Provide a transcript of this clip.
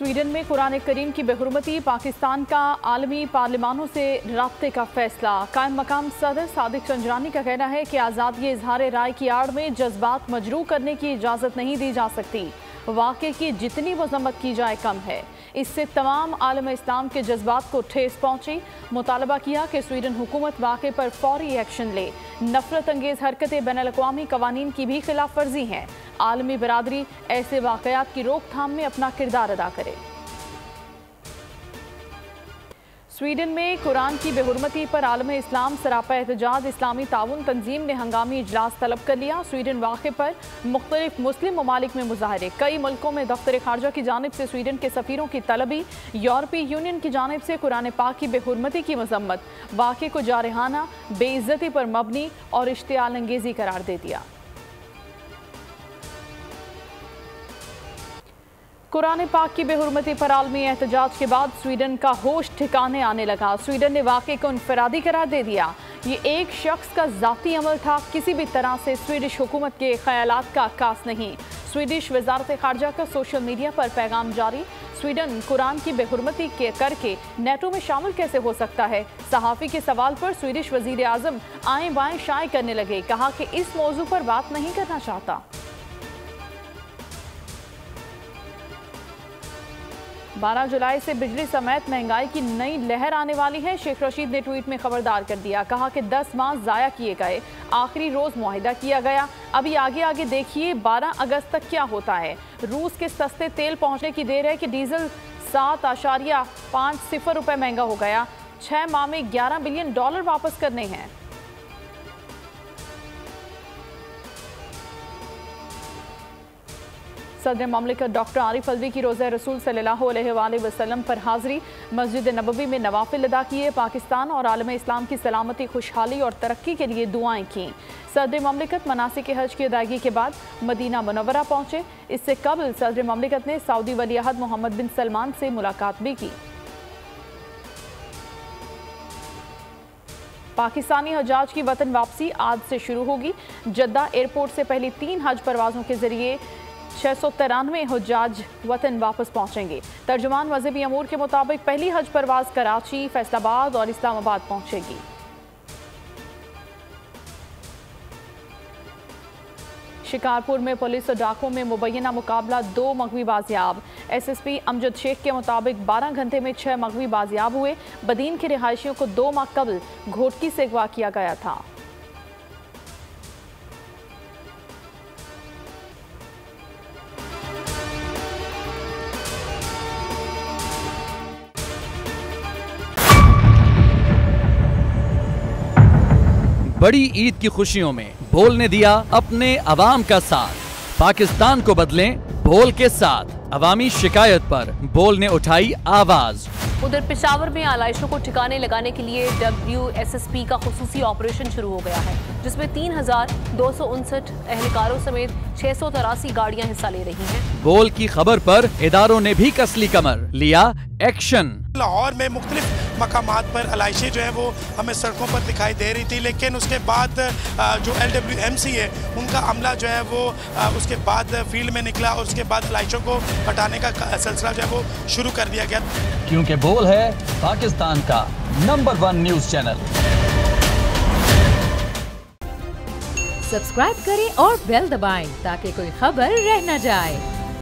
Sweden में कुरान करीम की बेहुरमती, पाकिस्तान का आलमी पार्लिमानों से राब्ते का फैसला। कायम मकाम सदर सादिक चंजरानी का कहना है कि आज़ादी इजहार राय की आड़ में जज्बात मजरू करने की इजाज़त नहीं दी जा सकती। वाक़े की जितनी मजम्मत की जाए कम है। इससे तमाम आलम इस्लाम के जज्बात को ठेस पहुंची। मुतालबा किया कि स्वीडन हुकूमत वाक़े पर फौरी एक्शन ले। नफरत अंगेज़ हरकतें बैनुल-अक़वामी कवानीन की भी खिलाफ वर्जी हैं। आलमी बरादरी ऐसे वाक़यात की रोकथाम में अपना किरदार अदा करे। स्वीडन में कुरान की बेहुरमती पर आलम इस्लाम सरापा एहतजाज। इस्लामी ताउन तंजीम ने हंगामी इजलास तलब कर लिया। स्वीडन वाक़े पर मुख्तलिफ मुस्लिम ममालिक में मुजाहरे। कई मुल्कों में दफ्तर खारजा की जानिब से स्वीडन के सफ़ीरों की तलबी। यूरोपीय यूनियन की जानिब से कुरान पाक की बेहुरमती की मजम्मत। वाक़े को जारहाना, बेइज्जती पर मबनी और इश्तियाल अंगेज़ी करार दे दिया। कुरान पाक की बेहुरमती पर आलमी एहतजाज के बाद स्वीडन का होश ठिकाने आने लगा। स्वीडन ने वाक़े को इनफरादी करार दे दिया। ये एक शख्स का ज़ाती अमल था, किसी भी तरह से स्वीडिश हुकूमत के ख्यालात का अक्कास नहीं। स्वीडिश वजारत खारजा का सोशल मीडिया पर पैगाम जारी। स्वीडन कुरान की बेहुरमती के करके नेटो में शामिल कैसे हो सकता है? सहाफ़ी के सवाल पर स्वीडिश वज़ीर आज़म आएँ बाएँ शाये करने लगे। कहा कि इस मौजू पर बात नहीं करना चाहता। 12 जुलाई से बिजली समेत महंगाई की नई लहर आने वाली है। शेख रशीद ने ट्वीट में खबरदार कर दिया। कहा कि 10 माह ज़ाया किए गए, आखिरी रोज़ मुआहिदा किया गया। अभी आगे देखिए 12 अगस्त तक क्या होता है। रूस के सस्ते तेल पहुंचने की देर है कि डीजल 7.50 रुपये महंगा हो गया। 6 माह में $11 बिलियन वापस करने हैं। सदर ममलिकत डॉक्टर आरिफ अलवी की रोज़ा रसूल सल्लल्लाहु अलैहि वसल्लम पर हाज़री। मस्जिद नबवी में नवाफिल अदा किए। पाकिस्तान और आलम इस्लाम की सलामती, खुशहाली और तरक्की के लिए दुआएं की। सदर ममलिकत मनासिक हज की अदायगी के बाद मदीना मुनव्वरा पहुंचे। इससे कबल सदर ममलिकत ने सऊदी वली अहद मोहम्मद बिन सलमान से मुलाकात भी की। पाकिस्तानी हजाज की वतन वापसी आज से शुरू होगी। जद्दा एयरपोर्ट से पहली 3 हज परवाज़ों के जरिए 693 हुज्जाज वतन वापस पहुंचेंगे। तर्जुमान मजहबी अमूर के मुताबिक पहली हज परवाज कराची, फैसलाबाद और इस्लामाबाद पहुंचेगी। शिकारपुर में पुलिस और डाकुओं में मुबैना मुकाबला, 2 मगवी बाजियाब। SSP अमजद शेख के मुताबिक 12 घंटे में 6 मगवी बाजियाब हुए। बदीन के रिहायशियों को 2 माह कबल घोटकी से अगवा किया गया था। बड़ी ईद की खुशियों में बोल ने दिया अपने अवाम का साथ। पाकिस्तान को बदलें बोल के साथ। अवामी शिकायत पर बोल ने उठाई आवाज। उधर पेशावर में आलाइशों को ठिकाने लगाने के लिए WSSP का खुसूसी ऑपरेशन शुरू हो गया है, जिसमें 3259 एहलकारों समेत 683 गाड़ियां हिस्सा ले रही हैं। बोल की खबर पर इदारों ने भी कसली कमर, लिया एक्शन। लाहौर में मुख्तलिफ मकामात पर आलाइशें जो है वो हमें सड़कों पर दिखाई दे रही थी, लेकिन उसके बाद जो LWMC है उनका अमला जो है वो उसके बाद फील्ड में निकला और उसके बाद आलाइशों को हटाने का सिलसिला जो है वो शुरू कर दिया गया। क्योंकि बोल है पाकिस्तान का नंबर 1 न्यूज चैनल। सब्सक्राइब करें और बेल दबाएं ताकि कोई खबर रह न जाए।